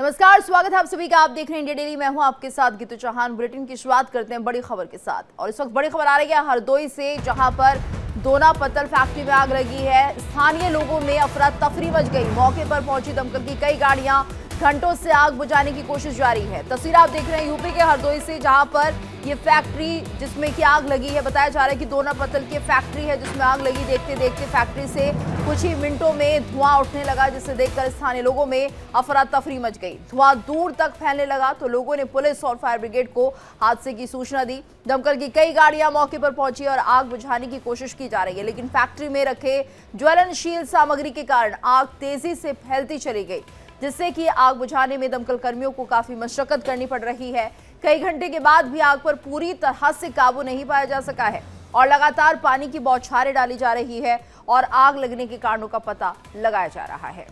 नमस्कार, स्वागत है आप सभी का। आप देख रहे हैं इंडिया डेली। मैं हूं आपके साथ गीतू चौहान। बुलेटिन की शुरुआत करते हैं बड़ी खबर के साथ। और इस वक्त बड़ी खबर आ रही है हरदोई से, जहां पर दोना पत्तल फैक्ट्री में आग लगी है। स्थानीय लोगों में अफरा तफरी मच गई। मौके पर पहुंची दमकल की कई गाड़ियां, घंटों से आग बुझाने की कोशिश जारी है। तस्वीर आप देख रहे हैं यूपी के हरदोई से, जहां पर ये फैक्ट्री जिसमें कि आग लगी है। बताया जा रहा है कि दोना पत्तल की फैक्ट्री है जिसमें आग लगी। देखते देखते फैक्ट्री से कुछ ही मिनटों में धुआं उठने लगा, जिसे देखकर स्थानीय लोगों में अफरा तफरी मच गई। धुआं दूर तक फैलने लगा तो लोगों ने पुलिस और फायर ब्रिगेड को हादसे की सूचना दी। दमकल की कई गाड़ियां मौके पर पहुंची और आग बुझाने की कोशिश की जा रही है, लेकिन फैक्ट्री में रखे ज्वलनशील सामग्री के कारण आग तेजी से फैलती चली गई, जिससे कि आग बुझाने में दमकल कर्मियों को काफी मशक्कत करनी पड़ रही है। कई घंटे के बाद भी आग पर पूरी तरह से काबू नहीं पाया जा सका है और लगातार पानी की बौछारें डाली जा रही है और आग लगने के कारणों का पता लगाया जा रहा है।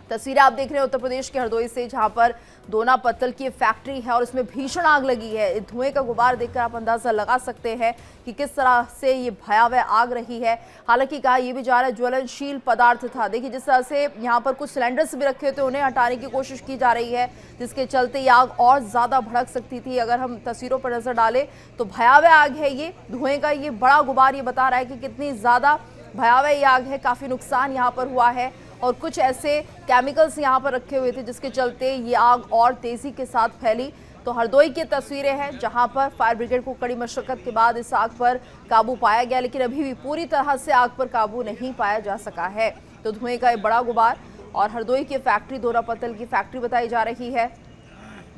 तस्वीरें आप देख रहे हैं उत्तर प्रदेश के हरदोई से, जहां पर दोना पत्तल की फैक्ट्री है और इसमें भीषण आग लगी है। धुएं का गुबार देखकर आप अंदाजा लगा सकते हैं कि किस तरह से ये भयावह आग रही है। हालांकि कहा यह भी जा रहा है ज्वलनशील पदार्थ था। देखिए जिस तरह से यहाँ पर कुछ सिलेंडर्स भी रखे थे, उन्हें हटाने की कोशिश की जा रही है, जिसके चलते ये आग और ज्यादा भड़क सकती थी। अगर हम तस्वीरों पर नजर डालें तो भयावह आग है ये। धुएं का ये बड़ा गुबार ये बता रहा है कि कितनी ज्यादा भयावह ये आग है। काफी नुकसान यहाँ पर हुआ है और कुछ ऐसे केमिकल्स यहाँ पर रखे हुए थे जिसके चलते ये आग और तेजी के साथ फैली। तो हरदोई की तस्वीरें हैं जहां पर फायर ब्रिगेड को कड़ी मशक्कत के बाद इस आग पर काबू पाया गया, लेकिन अभी भी पूरी तरह से आग पर काबू नहीं पाया जा सका है। तो धुएं का एक बड़ा गुबार और हरदोई की फैक्ट्री दोना पत्तल की फैक्ट्री बताई जा रही है।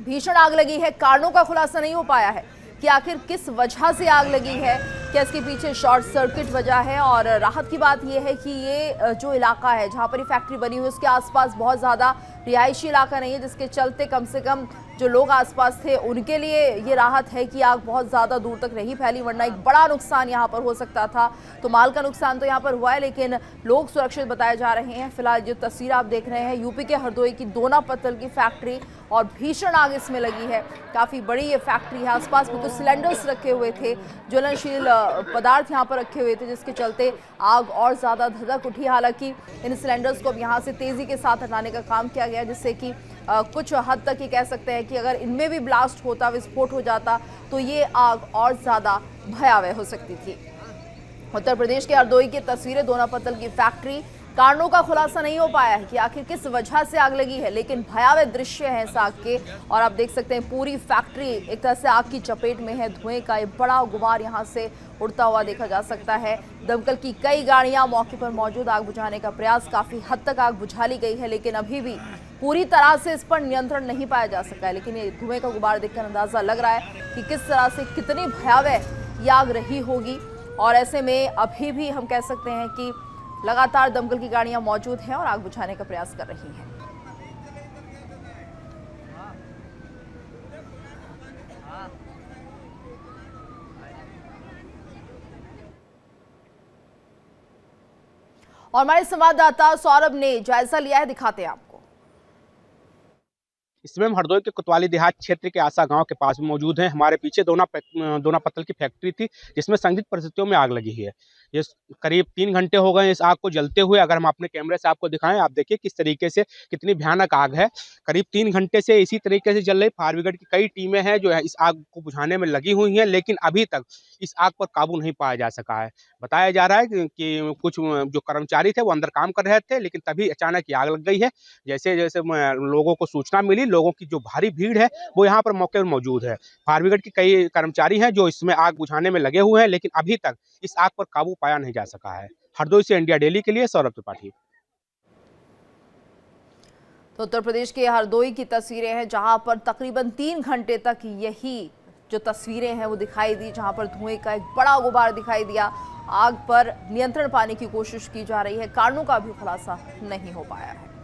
भीषण आग लगी है। कारणों का खुलासा नहीं हो पाया है कि आखिर किस वजह से आग लगी है, क्या इसके पीछे शॉर्ट सर्किट वजह है। और राहत की बात यह है कि ये जो इलाका है जहां पर ये फैक्ट्री बनी हुई है उसके आसपास बहुत ज़्यादा रिहायशी इलाका नहीं है, जिसके चलते कम से कम जो लोग आसपास थे उनके लिए ये राहत है कि आग बहुत ज़्यादा दूर तक नहीं फैली, वरना एक बड़ा नुकसान यहाँ पर हो सकता था। तो माल का नुकसान तो यहाँ पर हुआ है, लेकिन लोग सुरक्षित बताए जा रहे हैं। फिलहाल जो तस्वीर आप देख रहे हैं यूपी के हरदोई की दोना पत्तल की फैक्ट्री और भीषण आग इसमें लगी है। काफ़ी बड़ी ये फैक्ट्री है। आसपास में कुछ सिलेंडर्स रखे हुए थे, ज्वलनशील पदार्थ यहाँ पर रखे हुए थे, जिसके चलते आग और ज़्यादा धधक उठी। हालांकि इन सिलेंडर्स को अब यहाँ से तेज़ी के साथ हटाने का काम किया गया, जिससे कि कुछ हद तक ये कह सकते हैं कि अगर इनमें भी ब्लास्ट होता, विस्फोट हो जाता तो ये आग और ज़्यादा भयावह हो सकती थी। उत्तर प्रदेश के हरदोई की तस्वीरें, दोना पत्तल की फैक्ट्री। कारणों का खुलासा नहीं हो पाया है कि आखिर किस वजह से आग लगी है, लेकिन भयावह दृश्य हैं इस आग के। और आप देख सकते हैं पूरी फैक्ट्री एक तरह से आग की चपेट में है। धुएं का एक बड़ा गुबार यहां से उड़ता हुआ देखा जा सकता है। दमकल की कई गाड़ियां मौके पर मौजूद, आग बुझाने का प्रयास, काफी हद तक आग बुझा ली गई है, लेकिन अभी भी पूरी तरह से इस पर नियंत्रण नहीं पाया जा सका है। लेकिन ये धुएं का गुबार देखकर अंदाजा लग रहा है कि किस तरह से कितनी भयावह ये आग रही होगी। और ऐसे में अभी भी हम कह सकते हैं कि लगातार दमकल की गाड़ियां मौजूद हैं और आग बुझाने का प्रयास कर रही हैं। और हमारे संवाददाता सौरभ ने जायजा लिया है, दिखाते हैं आपको। इसमें हम हरदोई के कोतवाली देहात क्षेत्र के आशा गांव के पास मौजूद हैं। हमारे पीछे दोना पत्तल की फैक्ट्री थी जिसमें संदिग्ध परिस्थितियों में आग लगी है। ये करीब 3 घंटे हो गए इस आग को जलते हुए। अगर हम अपने कैमरे से आपको दिखाएं, आप देखिए किस तरीके से कितनी भयानक आग है। करीब 3 घंटे से इसी तरीके से जल रही। फायर ब्रिगेड की कई टीमें हैं जो इस आग को बुझाने में लगी हुई हैं, लेकिन अभी तक इस आग पर काबू नहीं पाया जा सका है। बताया जा रहा है कि कुछ जो कर्मचारी थे वो अंदर काम कर रहे थे, लेकिन तभी अचानक ये आग लग गई है। जैसे जैसे लोगों को सूचना मिली, लोगों की जो भारी भीड़ है वो यहाँ पर मौके पर मौजूद है। फायर ब्रिगेड की कई कर्मचारी हैं जो इसमें आग बुझाने में लगे हुए हैं, लेकिन अभी तक इस आग पर काबू पाया नहीं जा सका है। हरदोई से इंडिया डेली के लिए सौरभ त्रिपाठी। तो उत्तर प्रदेश के हरदोई की तस्वीरें हैं, जहां पर तकरीबन 3 घंटे तक यही जो तस्वीरें हैं वो दिखाई दी, जहां पर धुएं का एक बड़ा गुबार दिखाई दिया। आग पर नियंत्रण पाने की कोशिश की जा रही है। कारणों का भी खुलासा नहीं हो पाया है।